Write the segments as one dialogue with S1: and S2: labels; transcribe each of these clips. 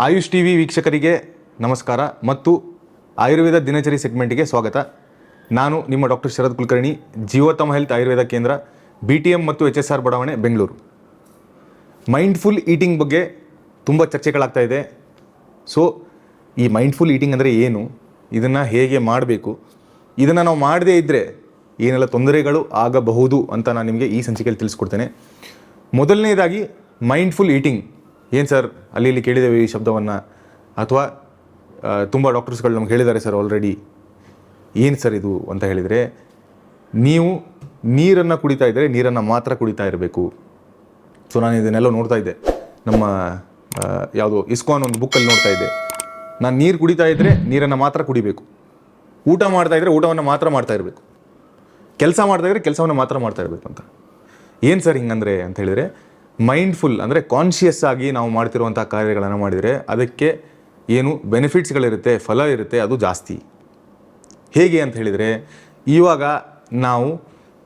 S1: AYUSH TV ವೀಕ್ಷಕರಿಗೆ ನಮಸ್ಕಾರ ಮತ್ತು ಆಯುರ್ವೇದ ದಿನಚರಿ ಸೆಗ್ಮೆಂಟ್ಗೆ ಸ್ವಾಗತ. ನಾನು ನಿಮ್ಮ ಡಾಕ್ಟರ್ ಶರದ್ ಕುಲಕರ್ಣಿ, ಜೀವೋತ್ತಮ ಹೆಲ್ತ್ ಆಯುರ್ವೇದ ಕೇಂದ್ರ, BTM ಮತ್ತು HSR ಬಡಾವಣೆ, ಬೆಂಗಳೂರು. ಮೈಂಡ್ಫುಲ್ ಈಟಿಂಗ್ ಬಗ್ಗೆ ತುಂಬ ಚರ್ಚೆಗಳಾಗ್ತಾ ಇದೆ. ಸೊ ಈ ಮೈಂಡ್ಫುಲ್ ಈಟಿಂಗ್ ಅಂದರೆ ಏನು, ಇದನ್ನು ಹೇಗೆ ಮಾಡಬೇಕು, ಇದನ್ನು ನಾವು ಮಾಡದೇ ಇದ್ದರೆ ಏನೆಲ್ಲ ತೊಂದರೆಗಳು ಆಗಬಹುದು ಅಂತ ನಾನು ನಿಮಗೆ ಈ ಸಂಚಿಕೆಯಲ್ಲಿ ತಿಳಿಸ್ಕೊಡ್ತೇನೆ. ಮೊದಲನೇದಾಗಿ ಮೈಂಡ್ಫುಲ್ ಈಟಿಂಗ್ ಏನು ಸರ್, ಅಲ್ಲಿ ಇಲ್ಲಿ ಕೇಳಿದ್ದೇವೆ ಈ ಶಬ್ದವನ್ನು, ಅಥವಾ ತುಂಬ ಡಾಕ್ಟರ್ಸ್ಗಳು ನಮ್ಗೆ ಹೇಳಿದ್ದಾರೆ ಸರ್ ಆಲ್ರೆಡಿ. ಏನು ಸರ್ ಇದು ಅಂತ ಹೇಳಿದರೆ, ನೀವು ನೀರನ್ನು ಕುಡಿತಾ ಇದ್ದರೆ ನೀರನ್ನು ಮಾತ್ರ ಕುಡಿತಾ ಇರಬೇಕು. ಸೊ ನಾನು ಇದನ್ನೆಲ್ಲ ನೋಡ್ತಾ ಇದ್ದೆ, ನಮ್ಮ ಯಾವುದೋ ಇಸ್ಕಾನ್ ಒಂದು ಬುಕ್ಕಲ್ಲಿ ನೋಡ್ತಾ ಇದ್ದೆ. ನಾನು ನೀರು ಕುಡಿತಾ ಇದ್ದರೆ ನೀರನ್ನು ಮಾತ್ರ ಕುಡಿಬೇಕು, ಊಟ ಮಾಡ್ತಾಯಿದ್ರೆ ಊಟವನ್ನು ಮಾತ್ರ ಮಾಡ್ತಾ ಇರಬೇಕು, ಕೆಲಸ ಮಾಡ್ತಾಯಿದ್ರೆ ಕೆಲಸವನ್ನು ಮಾತ್ರ ಮಾಡ್ತಾ ಇರಬೇಕು ಅಂತ. ಏನು ಸರ್ ಹಿಂಗಂದರೆ ಅಂತ ಹೇಳಿದರೆ, ಮೈಂಡ್ಫುಲ್ ಅಂದರೆ ಕಾನ್ಷಿಯಸ್ ಆಗಿ ನಾವು ಮಾಡ್ತಿರುವಂಥ ಕಾರ್ಯಗಳನ್ನು ಮಾಡಿದರೆ ಅದಕ್ಕೆ ಏನು ಬೆನಿಫಿಟ್ಸ್ಗಳಿರುತ್ತೆ, ಫಲ ಇರುತ್ತೆ, ಅದು ಜಾಸ್ತಿ. ಹೇಗೆ ಅಂತ ಹೇಳಿದರೆ, ಇವಾಗ ನಾವು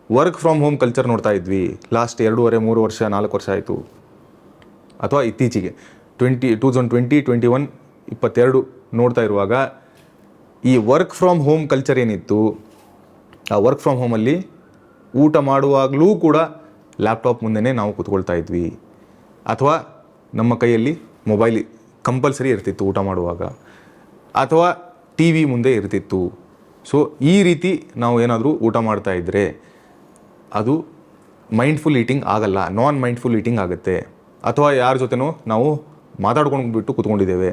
S1: ವರ್ಕ್ ಫ್ರಮ್ ಹೋಮ್ ಕಲ್ಚರ್ ನೋಡ್ತಾ ಇದ್ವಿ ಲಾಸ್ಟ್ 2.5-3 ವರ್ಷ 4 ವರ್ಷ ಆಯಿತು, ಅಥವಾ ಇತ್ತೀಚೆಗೆ 2020, 21, 22 ನೋಡ್ತಾ ಇರುವಾಗ ಈ ವರ್ಕ್ ಫ್ರಮ್ ಹೋಮ್ ಕಲ್ಚರ್ ಏನಿತ್ತು, ಆ ವರ್ಕ್ ಫ್ರಮ್ ಹೋಮಲ್ಲಿ ಊಟ ಮಾಡುವಾಗಲೂ ಕೂಡ ಲ್ಯಾಪ್ಟಾಪ್ ಮುಂದೆನೇ ನಾವು ಕೂತ್ಕೊಳ್ತಾ ಇದ್ವಿ, ಅಥವಾ ನಮ್ಮ ಕೈಯಲ್ಲಿ ಮೊಬೈಲ್ ಕಂಪಲ್ಸರಿ ಇರ್ತಿತ್ತು ಊಟ ಮಾಡುವಾಗ, ಅಥವಾ TV ಮುಂದೆ ಇರ್ತಿತ್ತು. ಸೊ ಈ ರೀತಿ ನಾವು ಏನಾದರೂ ಊಟ ಮಾಡ್ತಾ ಇದ್ದರೆ ಅದು ಮೈಂಡ್ಫುಲ್ ಈಟಿಂಗ್ ಆಗಲ್ಲ, ನಾನ್ ಮೈಂಡ್ಫುಲ್ ಈಟಿಂಗ್ ಆಗುತ್ತೆ. ಅಥವಾ ಯಾರ ಜೊತೆನೋ ನಾವು ಮಾತಾಡ್ಕೊಂಡ್ಬಿಟ್ಟು ಕೂತ್ಕೊಂಡಿದ್ದೇವೆ.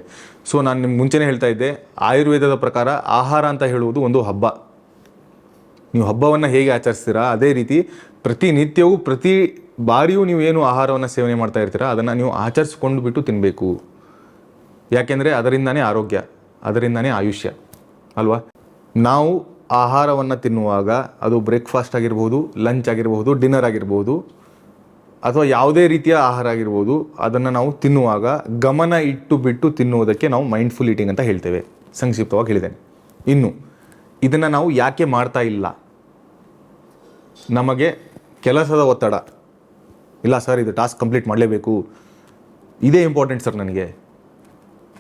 S1: ಸೊ ನಾನು ನಿಮ್ಗೆ ಮುಂಚೆನೇ ಹೇಳ್ತಾ ಇದ್ದೆ, ಆಯುರ್ವೇದದ ಪ್ರಕಾರ ಆಹಾರ ಅಂತ ಹೇಳುವುದು ಒಂದು ಹಬ್ಬ. ನೀವು ಹಬ್ಬವನ್ನು ಹೇಗೆ ಆಚರಿಸ್ತೀರಾ ಅದೇ ರೀತಿ ಪ್ರತಿನಿತ್ಯವೂ ಪ್ರತಿ ಬಾರಿಯೂ ನೀವು ಏನು ಆಹಾರವನ್ನು ಸೇವನೆ ಮಾಡ್ತಾ ಇರ್ತೀರಾ ಅದನ್ನು ನೀವು ಆಚರಿಸ್ಕೊಂಡು ಬಿಟ್ಟು ತಿನ್ನಬೇಕು. ಯಾಕೆಂದರೆ ಅದರಿಂದನೇ ಆರೋಗ್ಯ, ಅದರಿಂದನೇ ಆಯುಷ್ಯ ಅಲ್ವಾ. ನಾವು ಆಹಾರವನ್ನು ತಿನ್ನುವಾಗ ಅದು ಬ್ರೇಕ್ಫಾಸ್ಟ್ ಆಗಿರ್ಬೋದು, ಲಂಚ್ ಆಗಿರ್ಬೋದು, ಡಿನ್ನರ್ ಆಗಿರ್ಬೋದು, ಅಥವಾ ಯಾವುದೇ ರೀತಿಯ ಆಹಾರ ಆಗಿರ್ಬೋದು, ಅದನ್ನು ನಾವು ತಿನ್ನುವಾಗ ಗಮನ ಇಟ್ಟು ಬಿಟ್ಟು ತಿನ್ನುವುದಕ್ಕೆ ನಾವು ಮೈಂಡ್ಫುಲ್ ಈಟಿಂಗ್ ಅಂತ ಹೇಳ್ತೇವೆ. ಸಂಕ್ಷಿಪ್ತವಾಗಿ ಹೇಳಿದ್ದೇನೆ. ಇನ್ನು ಇದನ್ನು ನಾವು ಯಾಕೆ ಮಾಡ್ತಾ ಇಲ್ಲ, ನಮಗೆ ಕೆಲಸದ ಒತ್ತಡ ಇಲ್ಲ ಸರ್, ಇದು ಟಾಸ್ಕ್ ಕಂಪ್ಲೀಟ್ ಮಾಡಲೇಬೇಕು, ಇದೇ ಇಂಪಾರ್ಟೆಂಟ್ ಸರ್ ನನಗೆ,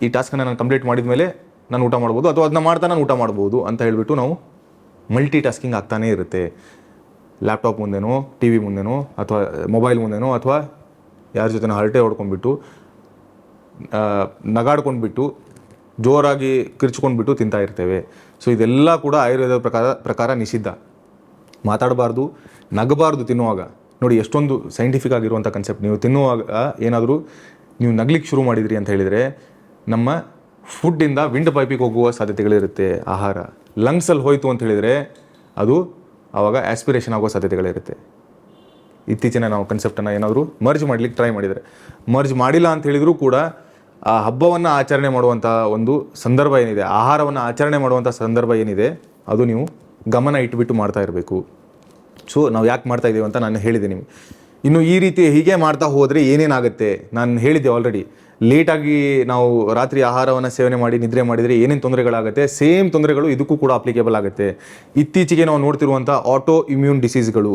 S1: ಈ ಟಾಸ್ಕನ್ನು ನಾನು ಕಂಪ್ಲೀಟ್ ಮಾಡಿದ ಮೇಲೆ ನಾನು ಊಟ ಮಾಡ್ಬೋದು, ಅಥವಾ ಅದನ್ನ ಮಾಡ್ತಾ ನಾನು ಊಟ ಮಾಡ್ಬೋದು ಅಂತ ಹೇಳಿಬಿಟ್ಟು ನಾವು ಮಲ್ಟಿ ಟಾಸ್ಕಿಂಗ್ ಆಗ್ತಾನೇ ಇರುತ್ತೆ. ಲ್ಯಾಪ್ಟಾಪ್ ಮುಂದೆನೋ, TV ಮುಂದೆನೋ, ಅಥವಾ ಮೊಬೈಲ್ ಮುಂದೆನೋ, ಅಥವಾ ಯಾರ ಜೊತೆನೋ ಹರಟೆ ಹೊಡ್ಕೊಂಡ್ಬಿಟ್ಟು ನಗಾಡ್ಕೊಂಡ್ಬಿಟ್ಟು ಜೋರಾಗಿ ಕಿರ್ಚ್ಕೊಂಡ್ಬಿಟ್ಟು ತಿಂತಾ ಇರ್ತೇವೆ. ಸೊ ಇದೆಲ್ಲ ಕೂಡ ಆಯುರ್ವೇದದ ಪ್ರಕಾರ ನಿಷಿದ್ಧ. ಮಾತಾಡಬಾರ್ದು, ನಗಬಾರ್ದು ತಿನ್ನುವಾಗ. ನೋಡಿ ಎಷ್ಟೊಂದು ಸೈಂಟಿಫಿಕ್ ಆಗಿರುವಂಥ ಕನ್ಸೆಪ್ಟ್. ನೀವು ತಿನ್ನುವಾಗ ಏನಾದರೂ ನೀವು ನಗ್ಲಿಕ್ಕೆ ಶುರು ಮಾಡಿದ್ರಿ ಅಂತ ಹೇಳಿದರೆ ನಮ್ಮ ಫುಡ್ಡಿಂದ ವಿಂಡ್ ಪೈಪಿಗೆ ಹೋಗುವ ಸಾಧ್ಯತೆಗಳಿರುತ್ತೆ. ಆಹಾರ ಲಂಗ್ಸಲ್ಲಿ ಹೋಯಿತು ಅಂತ ಹೇಳಿದರೆ ಅದು ಆವಾಗ ಆಸ್ಪಿರೇಷನ್ ಆಗುವ ಸಾಧ್ಯತೆಗಳಿರುತ್ತೆ. ಇತ್ತೀಚಿನ ನಾವು ಕನ್ಸೆಪ್ಟನ್ನು ಏನಾದರೂ ಮರ್ಜ್ ಮಾಡಲಿಕ್ಕೆ ಟ್ರೈ ಮಾಡಿದರೆ, ಮರ್ಜ್ ಮಾಡಿಲ್ಲ ಅಂತ ಹೇಳಿದರೂ ಕೂಡ ಆ ಹಬ್ಬವನ್ನು ಆಚರಣೆ ಮಾಡುವಂಥ ಒಂದು ಸಂದರ್ಭ ಏನಿದೆ, ಆಹಾರವನ್ನು ಆಚರಣೆ ಮಾಡುವಂಥ ಸಂದರ್ಭ ಏನಿದೆ, ಅದು ನೀವು ಗಮನ ಇಟ್ಟುಬಿಟ್ಟು ಮಾಡ್ತಾ ಇರಬೇಕು. ಸೊ ನಾವು ಯಾಕೆ ಮಾಡ್ತಾ ಇದ್ದೀವಿ ಅಂತ ನಾನು ಹೇಳಿದೆ ನಿಮಗೆ. ಇನ್ನು ಈ ರೀತಿ ಹೀಗೆ ಮಾಡ್ತಾ ಹೋದರೆ ಏನೇನಾಗುತ್ತೆ ನಾನು ಹೇಳಿದ್ದೆ ಆಲ್ರೆಡಿ. ಲೇಟಾಗಿ ನಾವು ರಾತ್ರಿ ಆಹಾರವನ್ನು ಸೇವನೆ ಮಾಡಿ ನಿದ್ರೆ ಮಾಡಿದರೆ ಏನೇನು ತೊಂದರೆಗಳಾಗುತ್ತೆ, ಸೇಮ್ ತೊಂದರೆಗಳು ಇದಕ್ಕೂ ಕೂಡ ಅಪ್ಲಿಕೇಬಲ್ ಆಗುತ್ತೆ. ಇತ್ತೀಚೆಗೆ ನಾವು ನೋಡ್ತಿರುವಂಥ ಆಟೋ ಇಮ್ಯೂನ್ ಡಿಸೀಸ್ಗಳು,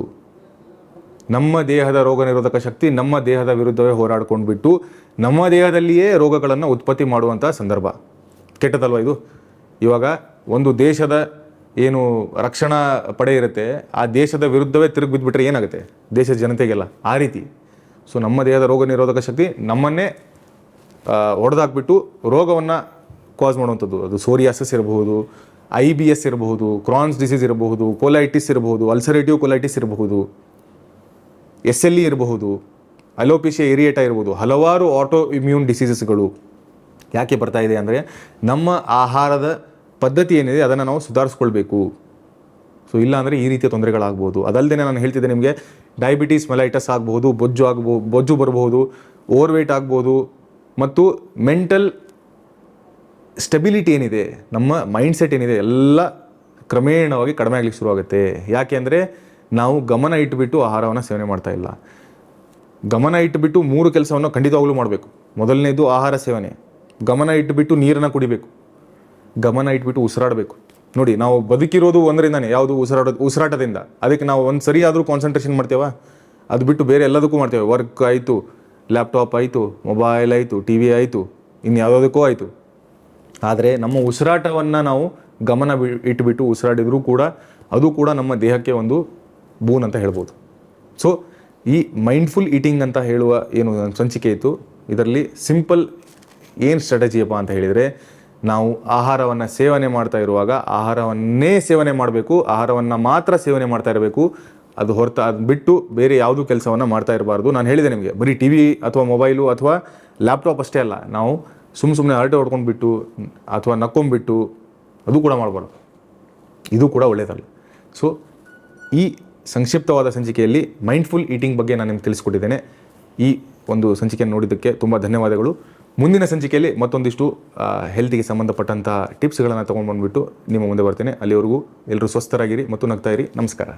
S1: ನಮ್ಮ ದೇಹದ ರೋಗ ನಿರೋಧಕ ಶಕ್ತಿ ನಮ್ಮ ದೇಹದ ವಿರುದ್ಧವೇ ಹೋರಾಡ್ಕೊಂಡ್ಬಿಟ್ಟು ನಮ್ಮ ದೇಹದಲ್ಲಿಯೇ ರೋಗಗಳನ್ನು ಉತ್ಪತ್ತಿ ಮಾಡುವಂಥ ಸಂದರ್ಭ. ಕೆಟ್ಟದಲ್ವ ಇದು? ಇವಾಗ ಒಂದು ದೇಶದ ಏನು ರಕ್ಷಣಾ ಪಡೆ ಇರುತ್ತೆ, ಆ ದೇಶದ ವಿರುದ್ಧವೇ ತಿರುಗಿ ಬಿದ್ದುಬಿಟ್ರೆ ಏನಾಗುತ್ತೆ ದೇಶದ ಜನತೆಗೆಲ್ಲ, ಆ ರೀತಿ. ಸೊ ನಮ್ಮ ದೇಹದ ರೋಗ ನಿರೋಧಕ ಶಕ್ತಿ ನಮ್ಮನ್ನೇ ಹೊಡೆದಾಕ್ಬಿಟ್ಟು ರೋಗವನ್ನು ಕಾಸ್ ಮಾಡುವಂಥದ್ದು. ಅದು ಸೋರಿಯಾಸಿಸ್ ಇರಬಹುದು, IBS ಇರಬಹುದು, ಕ್ರಾನ್ಸ್ ಡಿಸೀಸ್ ಇರಬಹುದು, ಕೋಲೈಟಿಸ್ ಇರಬಹುದು, ಅಲ್ಸರೇಟಿವ್ ಕೋಲೈಟಿಸ್ ಇರಬಹುದು, SLE ಇರಬಹುದು, ಅಲೋಪೇಶಿಯಾ ಏರಿಯೇಟಾ ಇರ್ಬೋದು. ಹಲವಾರು ಆಟೋ ಇಮ್ಯೂನ್ ಡಿಸೀಸಸ್ಗಳು ಯಾಕೆ ಬರ್ತಾ ಇದೆ ಅಂದರೆ ನಮ್ಮ ಆಹಾರದ ಪದ್ಧತಿ ಏನಿದೆ ಅದನ್ನು ನಾವು ಸುಧಾರಿಸ್ಕೊಳ್ಬೇಕು. ಸೊ ಇಲ್ಲ ಅಂದರೆ ಈ ರೀತಿಯ ತೊಂದರೆಗಳಾಗ್ಬೋದು. ಅದಲ್ಲದೆ ನಾನು ಹೇಳ್ತಿದ್ದೆ ನಿಮಗೆ, ಡಯಾಬಿಟೀಸ್ ಮೆಲೈಟಸ್ ಆಗ್ಬೋದು, ಬೊಜ್ಜು ಬರಬಹುದು, ಓವರ್ ವೇಟ್ ಆಗ್ಬೋದು, ಮತ್ತು ಮೆಂಟಲ್ ಸ್ಟೆಬಿಲಿಟಿ ಏನಿದೆ, ನಮ್ಮ ಮೈಂಡ್ಸೆಟ್ ಏನಿದೆ, ಎಲ್ಲ ಕ್ರಮೇಣವಾಗಿ ಕಡಿಮೆ ಆಗಲಿಕ್ಕೆ ಶುರುವಾಗುತ್ತೆ. ಯಾಕೆ ಅಂದರೆ ನಾವು ಗಮನ ಇಟ್ಟುಬಿಟ್ಟು ಆಹಾರವನ್ನು ಸೇವನೆ ಮಾಡ್ತಾ ಇಲ್ಲ. ಗಮನ ಇಟ್ಟುಬಿಟ್ಟು 3 ಕೆಲಸವನ್ನು ಖಂಡಿತವಾಗ್ಲೂ ಮಾಡಬೇಕು. ಮೊದಲನೇದು ಆಹಾರ ಸೇವನೆ, ಗಮನ ಇಟ್ಟುಬಿಟ್ಟು ನೀರನ್ನು ಕುಡಿಬೇಕು, ಗಮನ ಇಟ್ಬಿಟ್ಟು ಉಸಿರಾಡಬೇಕು. ನೋಡಿ ನಾವು ಬದುಕಿರೋದು ಒಂದರಿಂದಾನೆ, ಯಾವುದು ಉಸಿರಾಟದಿಂದ. ಅದಕ್ಕೆ ನಾವು ಒಂದು ಸರಿಯಾದರೂ ಕಾನ್ಸಂಟ್ರೇಷನ್ ಮಾಡ್ತೇವೆ, ಅದು ಬಿಟ್ಟು ಬೇರೆ ಎಲ್ಲದಕ್ಕೂ ಮಾಡ್ತೇವೆ. ವರ್ಕ್ ಆಯಿತು, ಲ್ಯಾಪ್ಟಾಪ್ ಆಯಿತು, ಮೊಬೈಲ್ ಆಯಿತು, TV ಆಯಿತು, ಇನ್ನು ಯಾವುದಕ್ಕೂ ಆಯಿತು. ಆದರೆ ನಮ್ಮ ಉಸಿರಾಟವನ್ನು ನಾವು ಗಮನ ಇಟ್ಬಿಟ್ಟು ಉಸಿರಾಡಿದರೂ ಕೂಡ ಅದು ಕೂಡ ನಮ್ಮ ದೇಹಕ್ಕೆ ಒಂದು ಬೂನ್ ಅಂತ ಹೇಳ್ಬೋದು. ಸೊ ಈ ಮೈಂಡ್ಫುಲ್ ಈಟಿಂಗ್ ಅಂತ ಹೇಳುವ ಏನು ಸಂಚಿಕೆ ಇತ್ತು, ಇದರಲ್ಲಿ ಸಿಂಪಲ್ ಏನು ಸ್ಟ್ರಾಟಜಿಯಪ್ಪ ಅಂತ ಹೇಳಿದರೆ, ನಾವು ಆಹಾರವನ್ನು ಸೇವನೆ ಮಾಡ್ತಾ ಇರುವಾಗ ಆಹಾರವನ್ನೇ ಸೇವನೆ ಮಾಡಬೇಕು, ಆಹಾರವನ್ನು ಮಾತ್ರ ಸೇವನೆ ಮಾಡ್ತಾ ಇರಬೇಕು. ಅದು ಅದು ಬಿಟ್ಟು ಬೇರೆ ಯಾವುದೂ ಕೆಲಸವನ್ನು ಮಾಡ್ತಾ ಇರಬಾರ್ದು. ನಾನು ಹೇಳಿದೆ ನಿಮಗೆ, ಬರೀ ಟಿ ವಿ ಅಥವಾ ಮೊಬೈಲು ಅಥವಾ ಲ್ಯಾಪ್ಟಾಪ್ ಅಷ್ಟೇ ಅಲ್ಲ, ನಾವು ಸುಮ್ಮನೆ ಹರಟೆ ಹೊಡ್ಕೊಂಡ್ಬಿಟ್ಟು ಅಥವಾ ನಕ್ಕೊಂಬಿಟ್ಟು ಅದು ಕೂಡ ಮಾಡಬಾರ್ದು. ಇದು ಕೂಡ ಒಳ್ಳೆಯದಲ್ಲ. ಸೊ ಈ ಸಂಕ್ಷಿಪ್ತವಾದ ಸಂಚಿಕೆಯಲ್ಲಿ ಮೈಂಡ್ಫುಲ್ ಈಟಿಂಗ್ ಬಗ್ಗೆ ನಾನು ನಿಮ್ಗೆ ತಿಳಿಸ್ಕೊಟ್ಟಿದ್ದೇನೆ. ಈ ಒಂದು ಸಂಚಿಕೆಯನ್ನು ನೋಡಿದ್ದಕ್ಕೆ ತುಂಬ ಧನ್ಯವಾದಗಳು. ಮುಂದಿನ ಸಂಚಿಕೆಯಲ್ಲಿ ಮತ್ತೊಂದಿಷ್ಟು ಹೆಲ್ತಿಗೆ ಸಂಬಂಧಪಟ್ಟಂಥ ಟಿಪ್ಸ್ಗಳನ್ನು ತೊಗೊಂಡು ಬಂದುಬಿಟ್ಟು ನಿಮ್ಮ ಮುಂದೆ ಬರ್ತೇನೆ. ಅಲ್ಲಿವರೆಗೂ ಎಲ್ಲರೂ ಸ್ವಸ್ಥರಾಗಿರಿ ಮತ್ತು ನಗ್ತಾ ಇರಿ. ನಮಸ್ಕಾರ.